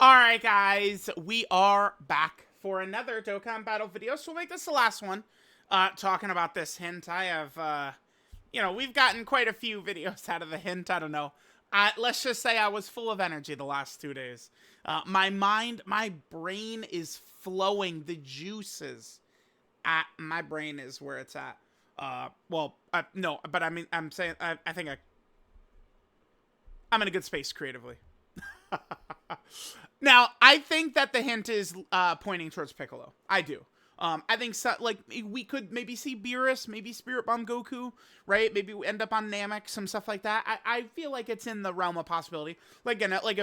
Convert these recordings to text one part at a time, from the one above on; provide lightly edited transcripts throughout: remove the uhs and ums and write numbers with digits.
Alright guys, we are back for another Dokkan battle video, so we'll make this the last one, talking about this hint. I have, we've gotten quite a few videos out of the hint, I don't know. Let's just say I was full of energy the last 2 days. My brain is flowing, the juices my brain is where it's at. No, but I mean, I'm saying, I think I'm in a good space creatively. Now, I think that the hint is pointing towards Piccolo. I do. I think we could maybe see Beerus, maybe Spirit Bomb Goku, right? Maybe we end up on Namek, some stuff like that. I feel like it's in the realm of possibility. Like, again, like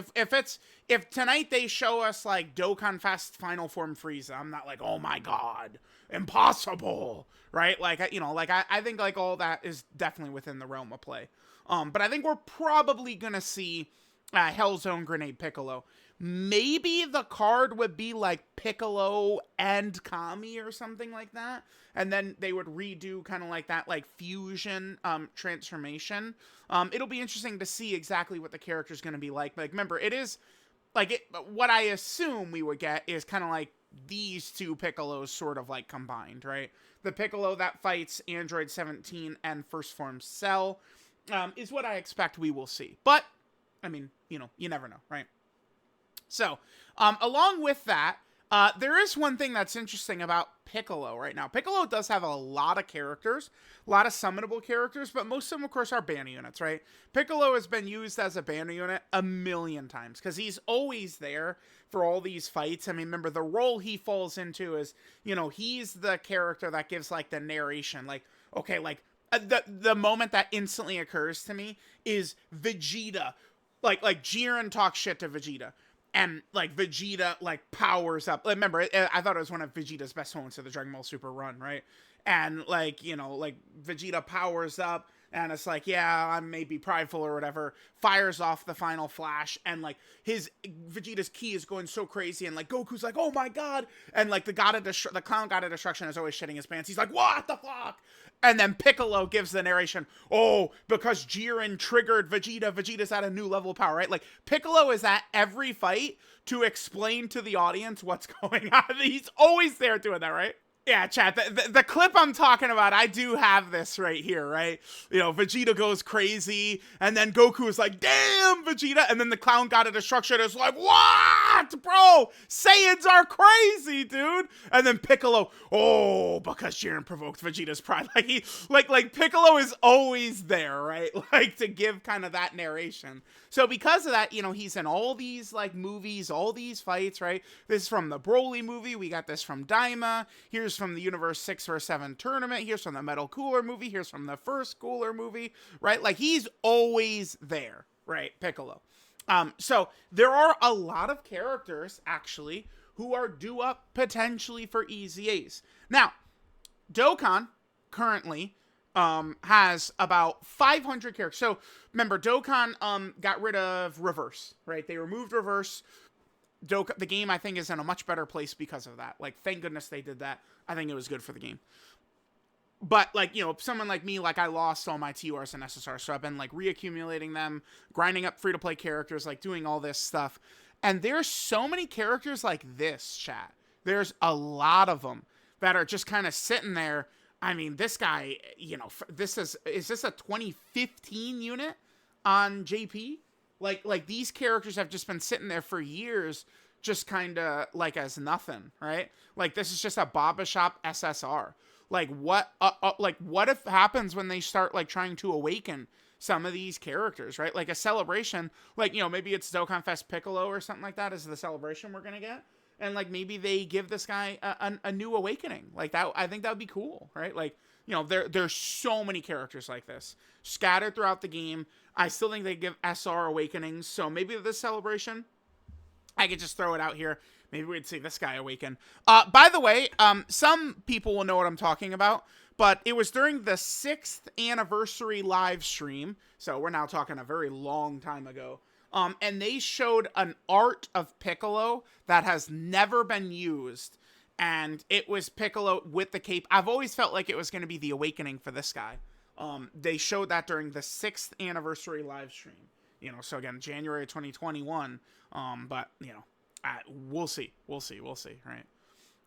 if tonight they show us like Dokkan Fest Final Form Frieza, I'm not like, oh my god, impossible, right? Like, I think like all that is definitely within the realm of play. But I think we're probably gonna see Hellzone Grenade Piccolo. Maybe the card would be like Piccolo and Kami or something like that. And then they would redo kind of like that like fusion transformation. It'll be interesting to see exactly what the character's going to be like. But like, remember, it is like what I assume we would get is kind of like these two Piccolos sort of like combined, right? The Piccolo that fights Android 17 and First Form Cell is what I expect we will see. But, I mean, you never know, right? So, along with that, there is one thing that's interesting about Piccolo right now. Piccolo does have a lot of characters, a lot of summonable characters, but most of them, of course, are banner units, right? Piccolo has been used as a banner unit a million times because he's always there for all these fights. I mean, remember, the role he falls into is, he's the character that gives, like, the narration. Like, okay, like, the moment that instantly occurs to me is Vegeta. Like Jiren talks shit to Vegeta. And, like, Vegeta, like, powers up. Remember, I thought it was one of Vegeta's best moments of the Dragon Ball Super run, right? And, like, like, Vegeta powers up, and it's like, yeah, I may be prideful or whatever, fires off the final flash, and, like, Vegeta's ki is going so crazy, and, like, Goku's like, oh my god! And, like, the clown god of destruction is always shitting his pants. He's like, what the fuck? And then Piccolo gives the narration, oh, because Jiren triggered Vegeta, Vegeta's at a new level of power, right? Like, Piccolo is at every fight to explain to the audience what's going on. He's always there doing that, right? Yeah, chat, the clip I'm talking about, I do have this right here, right? Vegeta goes crazy, and then Goku is like, damn, Vegeta, and then the clown god of destruction is like, what, bro? Saiyans are crazy, dude. And then Piccolo, oh, because Jiren provoked Vegeta's pride. Like Piccolo is always there, right? Like, to give kind of that narration. So because of that, he's in all these, like, movies, all these fights, right? This is from the Broly movie. We got this from Daima. Here's from the Universe 6 vs 7 tournament. Here's from the Metal Cooler movie. Here's from the first Cooler movie, right? Like, he's always there, right? Piccolo. So there are a lot of characters, actually, who are due up potentially for EZAs. Now, Dokkan currently has about 500 characters. So remember, Dokkan got rid of Reverse, right? They removed Reverse. The game, I think, is in a much better place because of that. Like, thank goodness they did that. I think it was good for the game. But, like, someone like me, like, I lost all my TURs and SSRs, so I've been, like, reaccumulating them, grinding up free-to-play characters, like, doing all this stuff. And there's so many characters like this, chat. There's a lot of them that are just kind of sitting there. I mean, this guy, is this a 2015 unit on JP? Like these characters have just been sitting there for years, just kind of like as nothing, right? Like, this is just a Baba Shop SSR. Like, what if happens when they start, like, trying to awaken some of these characters, right? Like, a celebration, like, maybe it's Dokkan Fest Piccolo or something like that is the celebration we're gonna get. And, like, maybe they give this guy a new awakening. Like, that, I think that would be cool, right? Like, there's so many characters like this scattered throughout the game. I still think they give SR awakenings. So maybe this celebration, I could just throw it out here. Maybe we'd see this guy awaken. By the way, some people will know what I'm talking about, but it was during the 6th anniversary live stream. So we're now talking a very long time ago. And they showed an art of Piccolo that has never been used. And it was Piccolo with the cape. I've always felt like it was going to be the awakening for this guy. They showed that during the 6th anniversary live stream. So again, January 2021. But, We'll see. We'll see. We'll see. Right.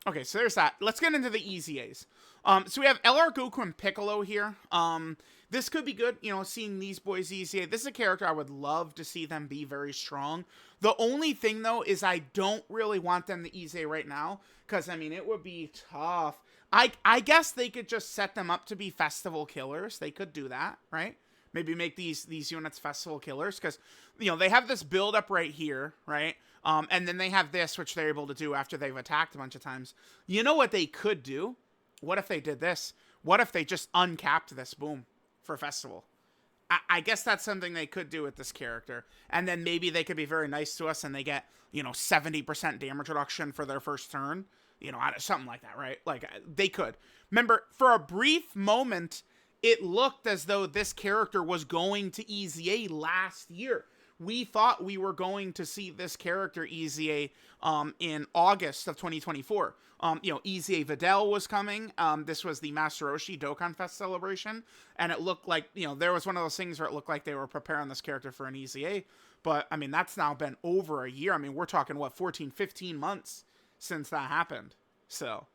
Okay, so there's that. Let's get into the EZAs. So we have LR Goku and Piccolo here. This could be good, you know, seeing these boys EZA. This is a character I would love to see them be very strong. The only thing, though, is I don't really want them to EZA right now, because, I mean, it would be tough. I guess they could just set them up to be festival killers. They could do that, right? Maybe make these units festival killers, because, you know, they have this build up right here, right? And then they have this, which they're able to do after they've attacked a bunch of times. You know what they could do? What if they did this? What if they just uncapped this? Boom. For festival. I guess that's something they could do with this character. And then maybe they could be very nice to us and they get, you know, 70% damage reduction for their first turn. You know, something like that, right? Like, they could. Remember, for a brief moment, it looked as though this character was going to EZA last year. We thought we were going to see this character EZA in August of 2024. You know, EZA Videl was coming. This was the Master Roshi Dokkan Fest celebration. And it looked like, you know, there was one of those things where it looked like they were preparing this character for an EZA. But, I mean, that's now been over a year. I mean, we're talking, what, 14, 15 months since that happened. So,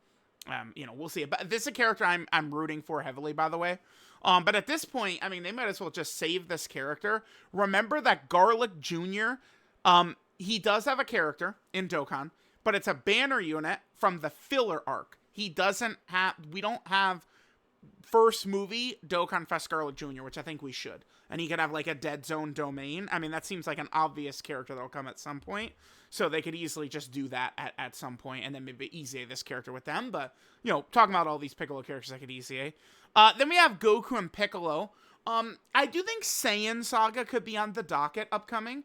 you know, we'll see. But this is a character I'm rooting for heavily, by the way. But at this point, I mean, they might as well just save this character. Remember that Garlic Jr., he does have a character in Dokkan, but it's a banner unit from the filler arc. We don't have first movie Dokkan Fest Garlic Jr., which I think we should. And he could have like a Dead Zone domain. I mean, that seems like an obvious character that'll come at some point. So they could easily just do that at some point and then maybe EZA this character with them. But, you know, talking about all these Piccolo characters I could EZA. Then we have Goku and Piccolo. I do think Saiyan Saga could be on the docket upcoming.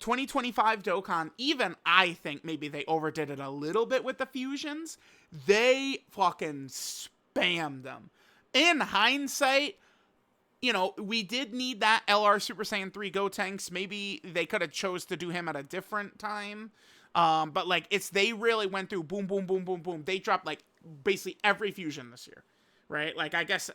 2025 Dokkan, even I think maybe they overdid it a little bit with the fusions. They fucking spammed them. In hindsight, you know, we did need that LR Super Saiyan 3 Gotenks. Maybe they could have chose to do him at a different time. But, like, they really went through boom, boom, boom, boom, boom. They dropped, like, basically every fusion this year. Right? Like, I guess,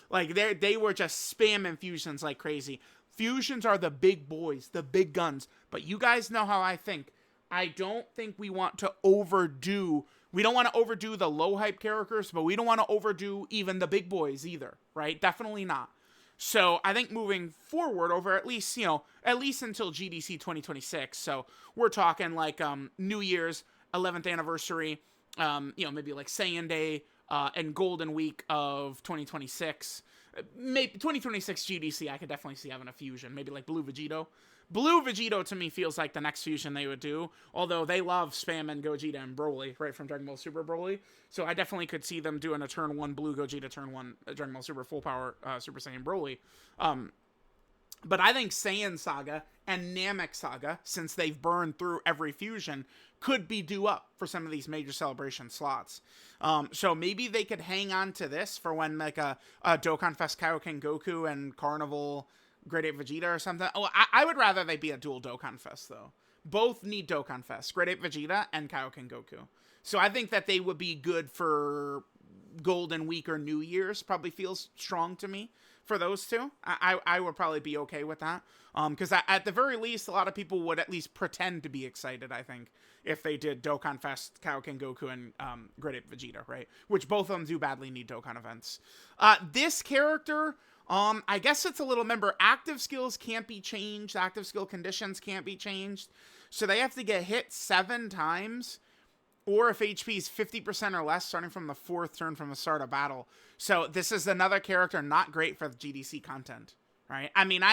like they were just spamming fusions like crazy. Fusions are the big boys, the big guns. But you guys know how I think. I don't think we want to overdo. We don't want to overdo the low hype characters, but we don't want to overdo even the big boys either. Right? Definitely not. So I think moving forward over at least, you know, at least until GDC 2026. So we're talking like New Year's 11th anniversary, you know, maybe like Saiyan Day and Golden Week of 2026. Maybe 2026 GDC, I could definitely see having a fusion. Maybe like Blue Vegito. Blue Vegito to me feels like the next fusion they would do. Although they love spamming Gogeta and Broly, right, from Dragon Ball Super Broly. So I definitely could see them doing a turn 1 Blue Gogeta, turn 1 Dragon Ball Super Full Power Super Saiyan Broly. But I think Saiyan Saga and Namek Saga, since they've burned through every fusion, could be due up for some of these major celebration slots. So maybe they could hang on to this for when like a Dokkan Fest Kaioken Goku and Carnival Great Ape Vegeta or something. Oh, I would rather they be a dual Dokkan Fest, though. Both need Dokkan Fest. Great Ape Vegeta and Kaioken Goku. So I think that they would be good for Golden Week or New Year's. Probably feels strong to me for those two. I would probably be okay with that. Because at the very least, a lot of people would at least pretend to be excited, I think, if they did Dokkan Fest, Kaioken Goku, and Great Ape Vegeta, right? Which both of them do badly need Dokkan events. This character... I guess it's a little, remember, active skills can't be changed, active skill conditions can't be changed, so they have to get hit 7 times, or if HP is 50% or less, starting from the 4th turn from the start of battle. So this is another character not great for the GDC content, right? I mean,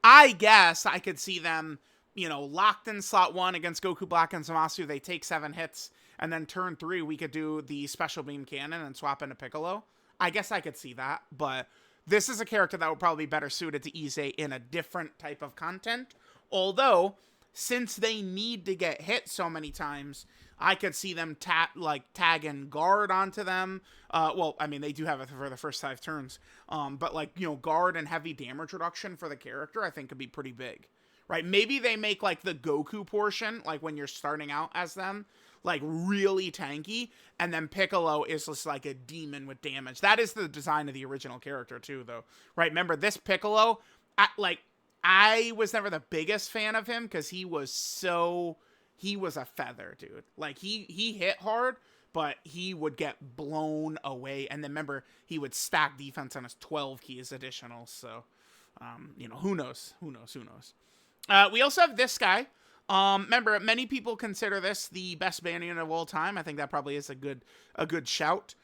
I guess I could see them, you know, locked in slot 1 against Goku Black and Zamasu, they take 7 hits, and then turn 3, we could do the Special Beam Cannon and swap into Piccolo. I guess I could see that, but... this is a character that would probably be better suited to EZA in a different type of content. Although, since they need to get hit so many times, I could see them tag and guard onto them. Well, I mean, they do have it for the first 5 turns. But like, you know, guard and heavy damage reduction for the character, I think could be pretty big. Right? Maybe they make like the Goku portion, like when you're starting out as them, like really tanky, and then Piccolo is just like a demon with damage. That is the design of the original character too, though. Right? Remember, this Piccolo, I was never the biggest fan of him because he was so he was a feather, dude. Like, he hit hard, but he would get blown away. And then remember, he would stack defense on his 12 keys additional. So, you know, who knows? Who knows? Who knows? We also have this guy. Remember, many people consider this the best banner unit of all time. I think that probably is a good shout.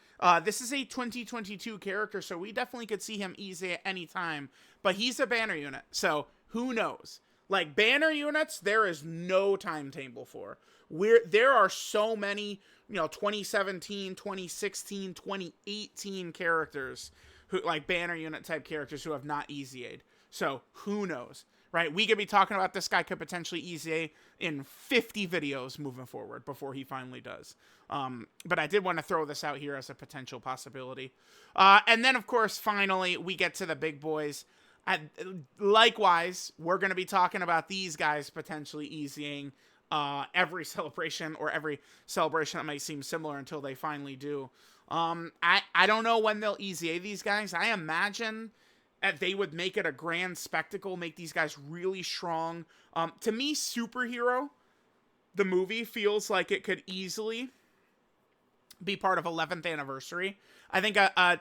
This is a 2022 character, so we definitely could see him easy at any time. But he's a banner unit, so who knows? Like, banner units, there is no timetable for. There are so many, you know, 2017, 2016, 2018 characters who, like, banner unit type characters who have not EZA'd. So who knows? Right, we could be talking about this guy could potentially EZA in 50 videos moving forward before he finally does. But I did want to throw this out here as a potential possibility. And then, of course, finally, we get to the big boys. Likewise, we're going to be talking about these guys potentially EZAing every celebration, or every celebration that might seem similar until they finally do. I don't know when they'll EZA these guys. I imagine they would make it a grand spectacle, make these guys really strong. To me, Superhero, the movie, feels like it could easily be part of 11th anniversary. I think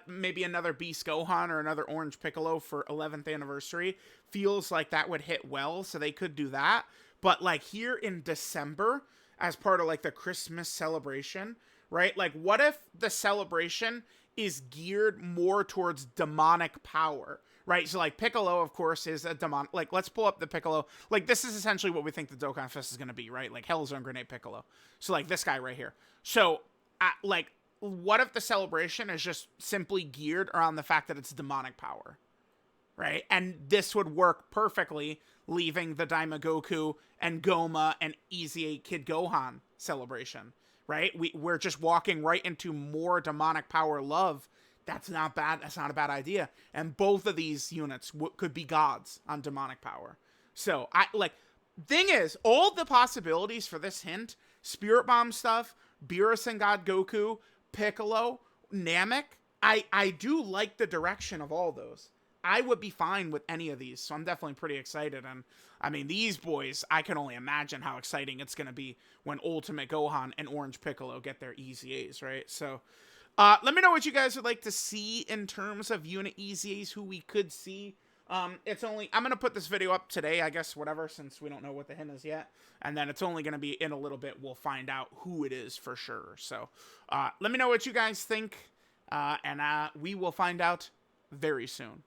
maybe another Beast Gohan or another Orange Piccolo for 11th anniversary feels like that would hit well, so they could do that. But, like, here in December, as part of, like, the Christmas celebration, right? Like, what if the celebration is geared more towards demonic power, right? So, like, Piccolo, of course, is a demonic. Like, let's pull up the Piccolo. Like, this is essentially what we think the Dokkan Fest is going to be, right? Like, Hellzone Grenade Piccolo. So, like, this guy right here. So, like, what if the celebration is just simply geared around the fact that it's demonic power, right? And this would work perfectly, leaving the Daima Goku and Goma and EZA Kid Gohan celebration, right? We're just walking right into more demonic power love. That's not bad. That's not a bad idea. And both of these units could be gods on demonic power. So, thing is, all the possibilities for this hint, Spirit Bomb stuff, Beerus and God Goku, Piccolo, Namek, I do like the direction of all those. I would be fine with any of these, so I'm definitely pretty excited. And, I mean, these boys, I can only imagine how exciting it's going to be when Ultimate Gohan and Orange Piccolo get their EZAs, right? So, let me know what you guys would like to see in terms of unit EZAs, who we could see. I'm going to put this video up today, I guess, whatever, since we don't know what the hint is yet. And then it's only going to be in a little bit. We'll find out who it is for sure. So, let me know what you guys think, and we will find out very soon.